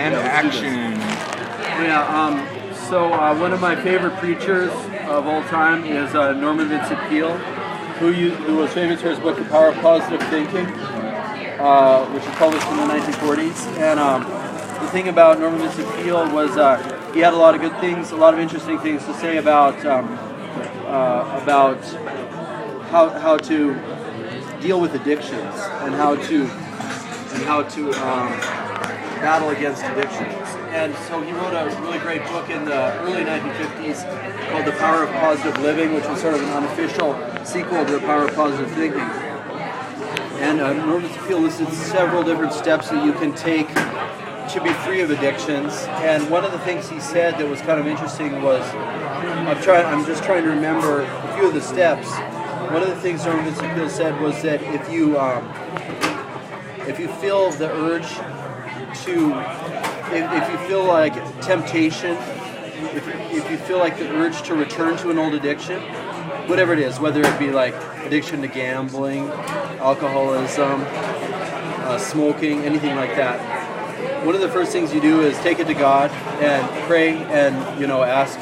and action. Yeah, so one of my favorite preachers of all time is Norman Vincent Peale, who was famous for his book, The Power of Positive Thinking, which was published in the 1940s. And the thing about Norman Vincent Peale was he had a lot of good things, a lot of interesting things to say about how to deal with addictions and how to battle against addictions. And so he wrote a really great book in the early 1950s called The Power of Positive Living, which was sort of an unofficial sequel to The Power of Positive Thinking. And Norman Vincent Peale listed several different steps that you can take to be free of addictions. And one of the things he said that was kind of interesting was, I'm just trying to remember a few of the steps. One of the things Norman Vincent Peale said was that if you feel the urge to, if you feel like temptation, if you feel like the urge to return to an old addiction, whatever it is, whether it be like addiction to gambling, alcoholism, smoking, anything like that, one of the first things you do is take it to God and pray and ask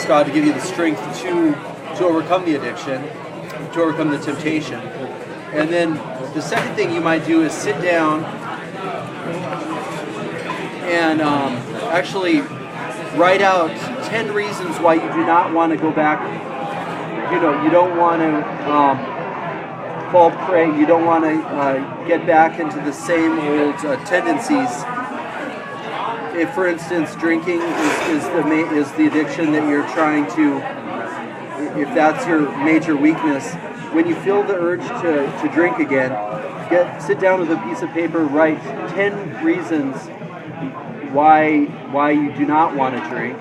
God to give you the strength to overcome the addiction, to overcome the temptation. And then the second thing you might do is sit down and actually write out 10 reasons why you do not want to go back. You don't want to fall prey. You don't want to get back into the same old tendencies. If, for instance, drinking is the addiction that you're trying to, if that's your major weakness, when you feel the urge to drink again, sit down with a piece of paper, write 10 reasons why you do not want to drink,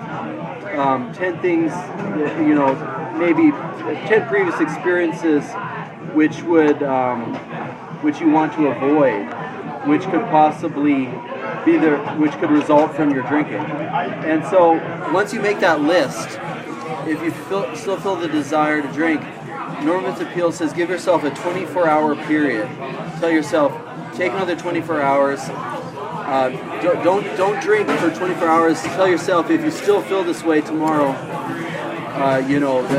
10 things, maybe 10 previous experiences which you want to avoid, which could possibly which could result from your drinking. And so once you make that list, if you still feel the desire to drink, Norman Vincent Peale says give yourself a 24-hour period. Tell yourself, take another 24 hours. Don't drink for 24 hours. Tell yourself if you still feel this way tomorrow,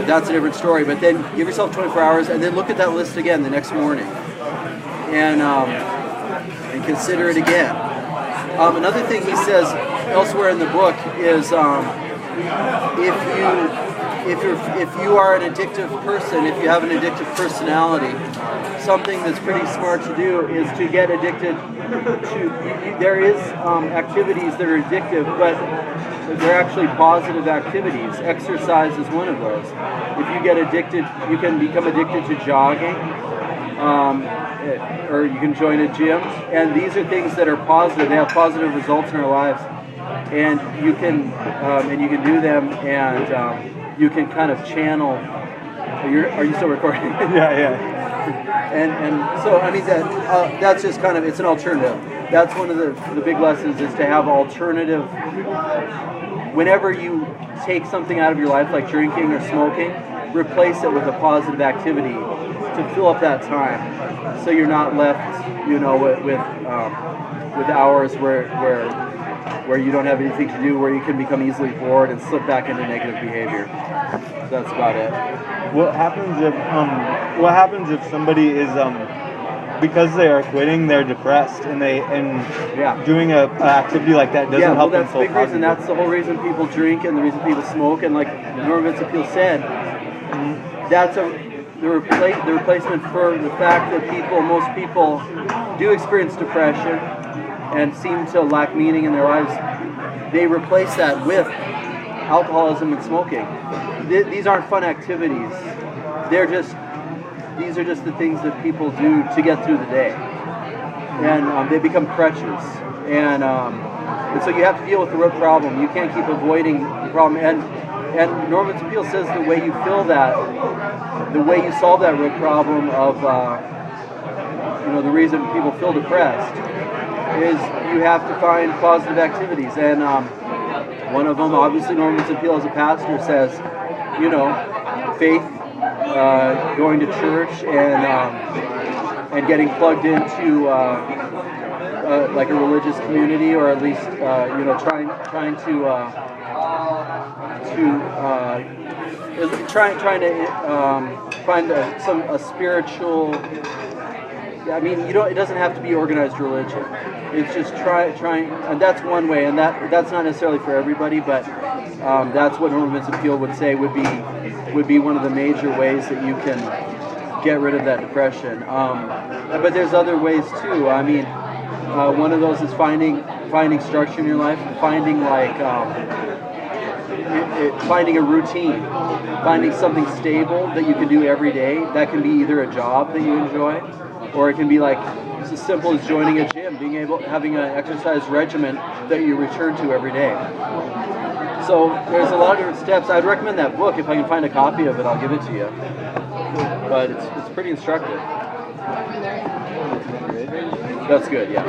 that's a different story. But then give yourself 24 hours and then look at that list again the next morning and consider it again. Another thing he says elsewhere in the book is if you are an addictive person, if you have an addictive personality, something that's pretty smart to do is to get addicted to. There is activities that are addictive, but they're actually positive activities. Exercise is one of those. If you get addicted, you can become addicted to jogging, or you can join a gym. And these are things that are positive. They have positive results in our lives, and you can do them, and you can kind of channel. Are you still recording? Yeah. And so I mean that's just kind of, it's an alternative. That's one of the big lessons, is to have alternative. Whenever you take something out of your life, like drinking or smoking, replace it with a positive activity to fill up that time, so you're not left, with hours where you don't have anything to do, where you can become easily bored and slip back into negative behavior. So that's about it. What happens if somebody is because they are quitting, they're depressed, and doing an activity like that doesn't help them feel positive. That's the big reason. That's the whole reason people drink and the reason people smoke. And like Norman Vincent Peale said, that's the replacement for the fact that most people do experience depression and seem to lack meaning in their lives. They replace that with alcoholism and smoking. These aren't fun activities. These are just the things that people do to get through the day, and they become crutches. And so you have to deal with the root problem. You can't keep avoiding the problem. And Norman Vincent Peale says the way you solve that root problem of the reason people feel depressed is you have to find positive activities. And one of them, obviously, Norman Vincent Peale as a pastor says, faith, going to church, and getting plugged into like a religious community, or at least trying to find a spiritual. I mean, it doesn't have to be organized religion. It's just trying, and that's one way, and that's not necessarily for everybody, but that's what Norman Vincent Peale would say would be one of the major ways that you can get rid of that depression. But there's other ways too. I mean, one of those is finding structure in your life, finding finding a routine, finding something stable that you can do every day. That can be either a job that you enjoy, or it can be like it's as simple as joining a gym, having an exercise regimen that you return to every day. So there's a lot of different steps. I'd recommend that book. If I can find a copy of it, I'll give it to you. But it's pretty instructive. That's good, yeah.